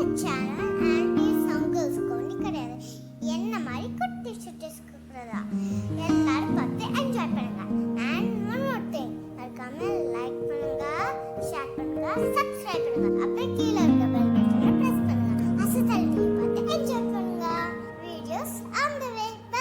நம்ம channel aunties அங்கிள்ஸ்க்கு ஒன்றும் கிடையாது. என்ன மாதிரி குட்டி சுட்டிஸ்க்கு இருக்கிறதா எல்லாரும் பார்த்து என்ஜாய் பண்ணுங்க. அண்ட் ஒன் மோர் திங், மறக்காம லைக் பண்ணுங்க, ஷேர் பண்ணுங்க, சப்ஸ்கிரைப் பண்ணுங்க. அப்புறம் கீழே இருக்க பெல் பட்டனை பிரஸ் பண்ணுங்க. அசத்தல் டிவி பார்த்து என்ஜாய் பண்ணுங்க. Videos on the way. Bye.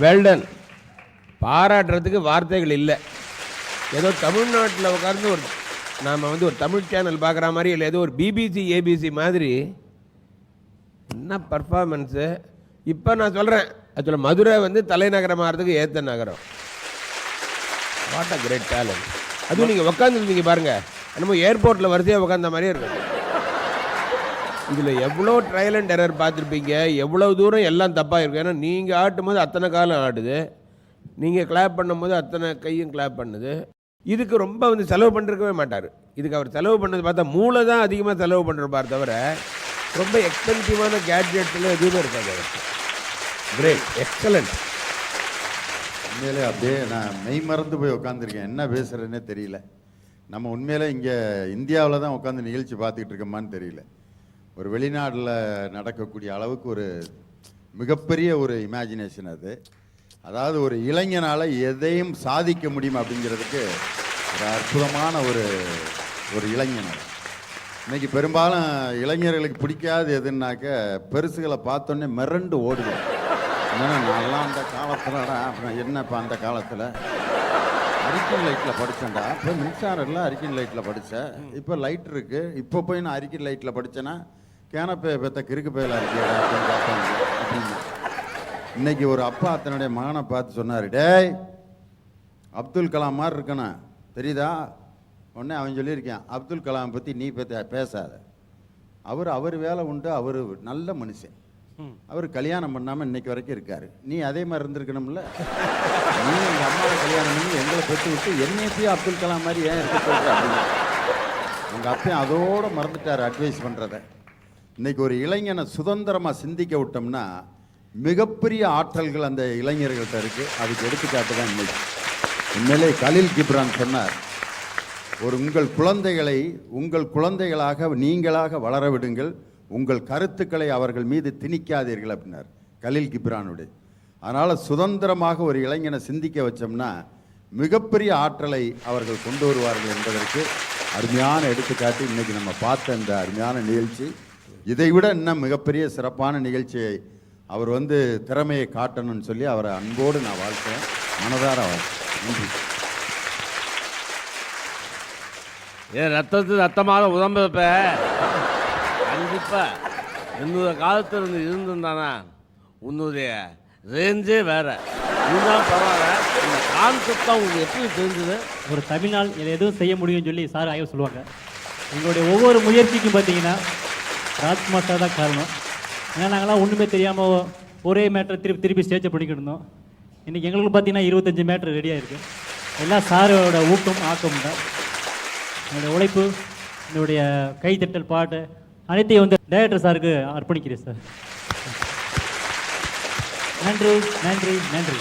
Well done. பாராட்டுறதுக்கு வார்த்தைகள் இல்லை. ஏதோ தமிழ்நாட்டில் உட்கார்ந்து நாம் ஒரு தமிழ் சேனல் பார்க்குற மாதிரி இல்லை, ஏதோ ஒரு பிபிசி ஏபிசி மாதிரி என்ன பர்ஃபார்மன்ஸு. இப்போ நான் சொல்கிறேன், ஆக்சுவலாக மதுரை தலைநகரம் ஆகிறதுக்கு ஏற்ற நகரம். What a great talent. அதுவும் நீங்கள் உட்காந்துருந்தீங்க பாருங்கள், நம்ம ஏர்போர்ட்டில் வரிசையாக உட்காந்த மாதிரியே இருக்கும். இதில் எவ்வளோ ட்ரையல் அண்ட் எரர் பார்த்துருப்பீங்க, எவ்வளோ தூரம் எல்லாம் தப்பாக இருக்கும். ஏன்னா நீங்கள் ஆட்டும் போது அத்தனை காலம் ஆடுது, நீங்கள் கிளாப் பண்ணும்போது அத்தனை கையும் கிளாப் பண்ணுது. இதுக்கு ரொம்ப வந்து செலவு பண்ணிருக்கவே மாட்டார். இதுக்கு அவர் செலவு பண்ணது பார்த்தா மூளை தான் அதிகமாக செலவு பண்ணுறப்பார் தவிர ரொம்ப எக்ஸ்பென்சிவான கேட்ஜெட்டில் எதுவுமே இருக்காது அவர். Great, excellent. உண்மையிலே அப்படியே நான் மெய் மறந்து போய் உட்காந்துருக்கேன், என்ன பேசுகிறேன்னே தெரியல. நம்ம உண்மையிலே இங்கே இந்தியாவில் தான் உட்காந்து நிகழ்ச்சி பார்த்துக்கிட்டு இருக்கோமான்னு தெரியல. ஒரு வெளிநாட்டில் நடக்கக்கூடிய அளவுக்கு ஒரு மிகப்பெரிய ஒரு இமேஜினேஷன் அது. அதாவது ஒரு இளைஞனால் எதையும் சாதிக்க முடியும் அப்படிங்கிறதுக்கு ஒரு அற்புதமான ஒரு இளைஞன். இன்னைக்கு பெரும்பாலும் இளைஞர்களுக்கு பிடிக்காது எதுனாக்க பெருசுகளை பார்த்தோன்னே மிரண்டு ஓடுவேன். என்னன்னா நான்லாம் அந்த காலத்துலடா, அப்புறம் என்னப்பா அந்த காலத்தில் அரிக்கன் லைட்டில் படித்தேன்டா, இப்போ மின்சாரம் இல்லை அரிக்கன் லைட்டில் படித்தேன், இப்போ லைட் இருக்குது, இப்போ போய் நான் அரிக்கன் லைட்டில் படித்தேன்னா கேனப்பே பெத்த கிறுக்கு பேலாக இருக்கேடா அப்படின்னு பார்ப்பாங்க அப்படின்னு. இன்னைக்கு ஒரு அப்பா தன்னுடைய மகனை பார்த்து சொன்னார், டேய் அப்துல் கலாம் மாதிரி இருக்கணும் தெரியுதா? உடனே அவன் சொல்லியிருக்கான், அப்துல் கலாம் பற்றி நீ பேசாத, அவர் வேலை உண்டு, அவர் நல்ல மனுஷன், அவர் கல்யாணம் பண்ணாமல் இன்னைக்கு வரைக்கும் இருக்காரு, நீ அதே மாதிரி இருந்திருக்கணும்ல, நீ எங்கள் அம்மாவை கல்யாணம் பண்ணி எங்களை பெற்று விட்டு என்னையும் அப்துல் கலாம் மாதிரி ஏன் இருக்க சொல்ற அப்படின்னு. உங்கள் அப்பையும் அதோடு மறந்துட்டார் அட்வைஸ் பண்ணுறத. இன்னைக்கு ஒரு இளைஞனை சுதந்திரமாக சிந்திக்க விட்டோம்னா மிகப்பெரிய ஆற்றல்கள் அந்த இளைஞர்கள்ட்ட இருக்குது. அதுக்கு எடுத்துக்காட்டு தான் இன்னைக்கு. உண்மையிலே கலீல் கிப்ரான் சொன்னார், உங்கள் குழந்தைகளை உங்கள் குழந்தைகளாக நீங்களாக வளர விடுங்கள், உங்கள் கருத்துக்களை அவர்கள் மீது திணிக்காதீர்கள் அப்படின்னார் கலீல் கிப்ரானுடைய. அதனால் சுதந்திரமாக ஒரு இளைஞனை சிந்திக்க வச்சோம்னா மிகப்பெரிய ஆற்றலை அவர்கள் கொண்டு வருவார்கள் என்பதற்கு அருமையான எடுத்துக்காட்டு இன்னைக்கு நம்ம பார்த்த இந்த அருமையான நிகழ்ச்சி. இதைவிட இன்னும் மிகப்பெரிய சிறப்பான நிகழ்ச்சியை அவர் திறமையை காட்டணும்னு சொல்லி அவரை அன்போடு நான் வாழ்த்துறேன், மனதார வாழ்த்துறேன். நன்றி. ரத்தத்து ரத்தமாக உடம்புப்ப கண்டிப்பாக என்னோட காலத்தில் இருந்திருந்தானா உன்னுடைய ரேஞ்சே வேற. இதுதான் பரவாயில்ல, இந்த கான்செப்ட் தான் உங்களுக்கு எப்படி தெரிஞ்சது? ஒரு தமிழ்நாள் இதை எதுவும் செய்ய முடியும்னு சொல்லி சார் ஆய்வு சொல்லுவாங்க. எங்களுடைய ஒவ்வொரு முயற்சிக்கும் பார்த்தீங்கன்னா ராஜ்குமார் சார் தான் காரணம். ஏன்னா நாங்களாம் ஒன்றுமே தெரியாமல் ஒரே மேட்டரை திருப்பி ஸ்டேஜை பண்ணிக்கிட்டு இருந்தோம். இன்றைக்கி எங்களுக்கு பார்த்தீங்கன்னா 25 மேட்ரு ரெடியாக இருக்குது. எல்லாம் சாரோட ஊக்கம் ஆக்கம் தான். என்னுடைய உழைப்பு, என்னுடைய கைத்தட்டல், பாட்டு அனைத்தையும் டைரக்டர் சாருக்கு அர்ப்பணிக்கிறேன் சார். நன்றி நன்றி நன்றி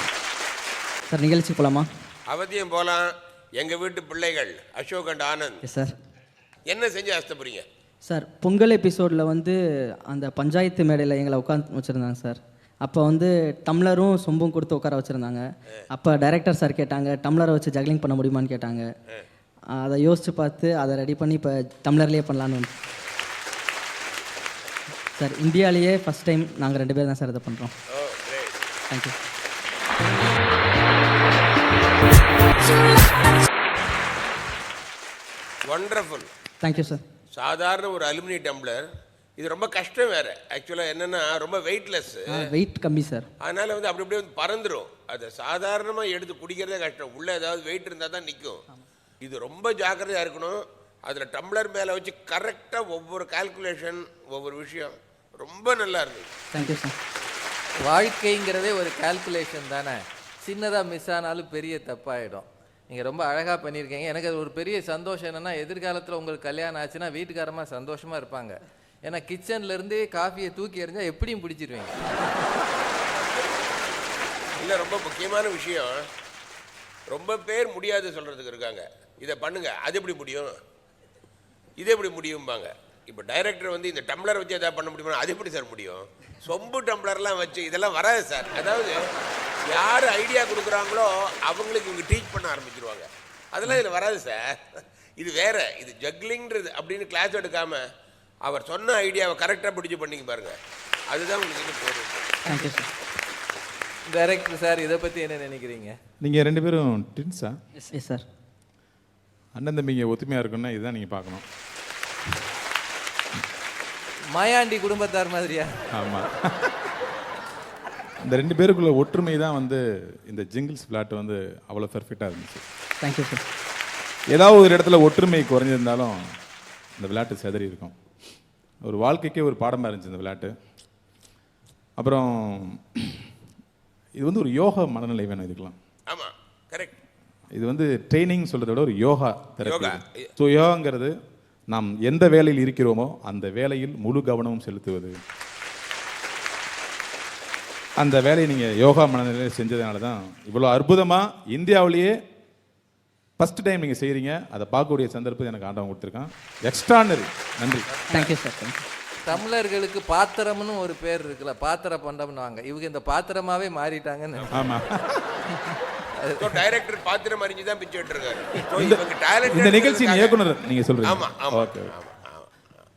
சார். நிகழ்ச்சி போகலாமா? அவதியம் போகலாம். எங்கள் வீட்டு பிள்ளைகள் அசோக் அண்ட் ஆனந்த் சார் என்ன செஞ்சு ஆசைப்படுறீங்க சார்? பொங்கல் எபிசோடில் அந்த பஞ்சாயத்து மேடையில் எங்களை உட்காந்து வச்சுருந்தாங்க சார். அப்போ டம்ளரும் சொம்பும் கொடுத்து உட்கார வச்சுருந்தாங்க. அப்போ டைரக்டர் சார் கேட்டாங்க, டம்ளரை வச்சு ஜக்லிங் பண்ண முடியுமான்னு கேட்டாங்க. அதை யோசித்து பார்த்து அதை ரெடி பண்ணி இப்போ டம்ளர்லேயே பண்ணலான்னு சார். இந்தியாவிலேயே ஃபஸ்ட் டைம் நாங்கள் 2 பேர் தான் சார் இதை பண்ணுறோம். தேங்க்யூ. வண்டர்ஃபுல். Thank you sir. சாதாரண ஒரு அலுமினிய டம்ளர், இது ரொம்ப கஷ்டம் வேறு. ஆக்சுவலாக என்னென்னா ரொம்ப வெயிட்லெஸ், வெயிட் கம்மி சார். அதனால் அப்படி அப்படியே பறந்துடும். அதை சாதாரணமாக எடுத்து குடிக்கிறதே கஷ்டம். உள்ளே ஏதாவது வெயிட் இருந்தால் தான் நிற்கும். இது ரொம்ப ஜாக்கிரதையாக இருக்கணும். அதில் டம்ளர் மேலே வச்சு கரெக்டாக ஒவ்வொரு கால்குலேஷன், ஒவ்வொரு விஷயம் ரொம்ப நல்லா இருந்தது. Thank you sir. வாழ்க்கைங்கிறதே ஒரு கால்குலேஷன் தானே. சின்னதாக மிஸ் ஆனாலும் பெரிய தப்பாயிடும். நீங்கள் ரொம்ப அழகாக பண்ணியிருக்கீங்க. எனக்கு அது ஒரு பெரிய சந்தோஷம் என்னென்னா, எதிர்காலத்தில் உங்களுக்கு கல்யாணம் ஆச்சுன்னா வீட்டுக்காரமாக சந்தோஷமாக இருப்பாங்க. ஏன்னா கிச்சன்லேருந்தே காஃபியை தூக்கி எறிஞ்சால் எப்படியும் பிடிச்சிருவீங்க. இல்லை, ரொம்ப முக்கியமான விஷயம், ரொம்ப பேர் முடியாது சொல்கிறதுக்கு இருக்காங்க. இதை பண்ணுங்க, அது எப்படி முடியும், இது எப்படி முடியும்பாங்க. இப்போ டைரக்டர் இந்த டம்ளர் வச்சு எதாவது பண்ண முடியுமா? அது எப்படி சார் முடியும்? சொம்பு டம்ளர்லாம் வச்சு இதெல்லாம் வராது சார். அதாவது யார் ஐடியா கொடுக்குறாங்களோ அவங்களுக்கு இவங்க டீச் பண்ண ஆரம்பிச்சிருவாங்க. அதெல்லாம் இதில் வராது சார். இது வேற, இது ஜக்லிங்கிறது அப்படின்னு கிளாஸ் எடுக்காமல் அவர் சொன்ன ஐடியாவை கரெக்டாக பிடிச்சி பண்ணிங்க பாருங்கள், அதுதான் உங்களுக்கு போதும். Thank you sir. டைரக்டர் சார், இதை பற்றி என்ன நினைக்கிறீங்க? நீங்கள் 2 பேரும் ட்வின்ஸா? Yes sir. அண்ணன் தம்பிங்க ஒத்துமையாக இருக்குன்னா இதுதான் நீங்கள் பார்க்கணும். மாயாண்டி குடும்பத்தார் மாதிரியா? ஆமாம். இந்த 2 பேருக்குள்ள ஒற்றுமை தான் இந்த ஜிங்கிள்ஸ் ஃப்ளாட் அவ்வளோ பெர்ஃபெக்டாக இருந்துச்சு. Thank you sir. ஏதாவது ஒரு இடத்துல ஒற்றுமை குறைஞ்சிருந்தாலும் இந்த விளையாட்டு செதறி இருக்கும். ஒரு வாழ்க்கைக்கே ஒரு பாடமாக இருந்துச்சு இந்த விளையாட்டு. அப்புறம் இது ஒரு யோக மனநிலை வேணும் இதுக்கெல்லாம். ஆமாம், கரெக்ட். இது வந்து ட்ரைனிங் சொல்கிறத விட ஒரு யோகா தெரப்பி. யோகா. ஸோ யோகாங்கிறது நாம் எந்த வேலையில் இருக்கிறோமோ அந்த வேலையில் முழு கவனமும் செலுத்துவது. அந்த வேலையை நீங்கள் யோகா மனநிலையில் செஞ்சதுனால தான் இவ்வளோ அற்புதமாக இந்தியாவிலேயே ஃபஸ்ட் டைம் நீங்கள் செய்கிறீங்க. அதை பார்க்கக்கூடிய சந்தர்ப்பத்தை எனக்கு ஆண்டவன் கொடுத்துருக்கான். எக்ஸ்ட்ரானரி. நன்றி. Thank you sir. தேங்க்யூ. தமிழர்களுக்கு பாத்திரம்னு ஒரு பேர் இருக்குல்ல, பாத்திர பண்டம்னுவாங்க. இவங்க இந்த பாத்திரமாவே மாறிட்டாங்கன்னு. ஆமாம். டைரக்டர் பாத்திரம் அறிஞ்சு தான் பிச்சை விட்டுருக்காரு. இந்த நிகழ்ச்சியின் இயக்குனர் நீங்கள் சொல்கிறீங்க. ஆமா ஆமா ஓகே.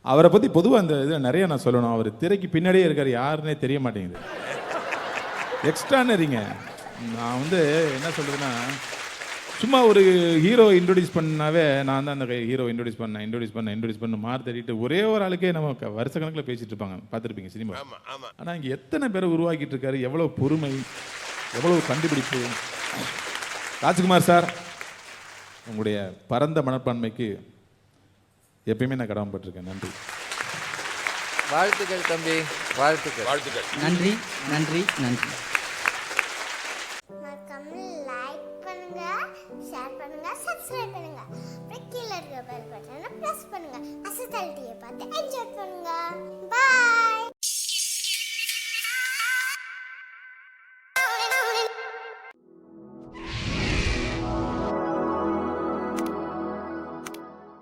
அவரை பற்றி பொதுவாக அந்த இது நிறைய நான் சொல்லணும். அவர் திரைக்கு பின்னாடியே இருக்கார், யாருன்னே தெரிய மாட்டேங்குது. எக்ஸ்ட்ரானரிங்க. நான் வந்து என்ன சொல்கிறதுன்னா, சும்மா ஒரு ஹீரோ இன்ட்ரொடியூஸ் பண்ணாவே நான் தான் அந்த ஹீரோ இன்ட்ரொடியூஸ் பண்ண மாறு தேடிட்டு ஒரே ஒரு ஆளுக்கே நம்ம வருஷ கணக்கில் பேசிட்டு இருப்பாங்க, பார்த்துருப்பீங்க சினிமா. ஆனால் இங்கே எத்தனை பேரை உருவாக்கிட்டு இருக்காரு, எவ்வளோ பொறுமை, எவ்வளோ கண்டுபிடிப்பு. ராஜ்குமார் சார், உங்களுடைய பரந்த மனப்பான்மைக்கு எப்பயுமே நான் கடமைப்பட்டிருக்கேன். நன்றி. வாழ்த்துக்கள் தம்பி, வாழ்த்துக்கள். வாழ்த்துக்கள். நன்றி நன்றி நன்றி. மறக்காம லைக் பண்ணுங்க, ஷேர் பண்ணுங்க, சப்ஸ்கிரைப் பண்ணுங்க. அப்புறம் கீழே இருக்க பெல் பட்டனை பிரஸ் பண்ணுங்க. அசத்தல் டிவியை பார்த்து என்ஜாய் பண்ணுங்க. பாய்.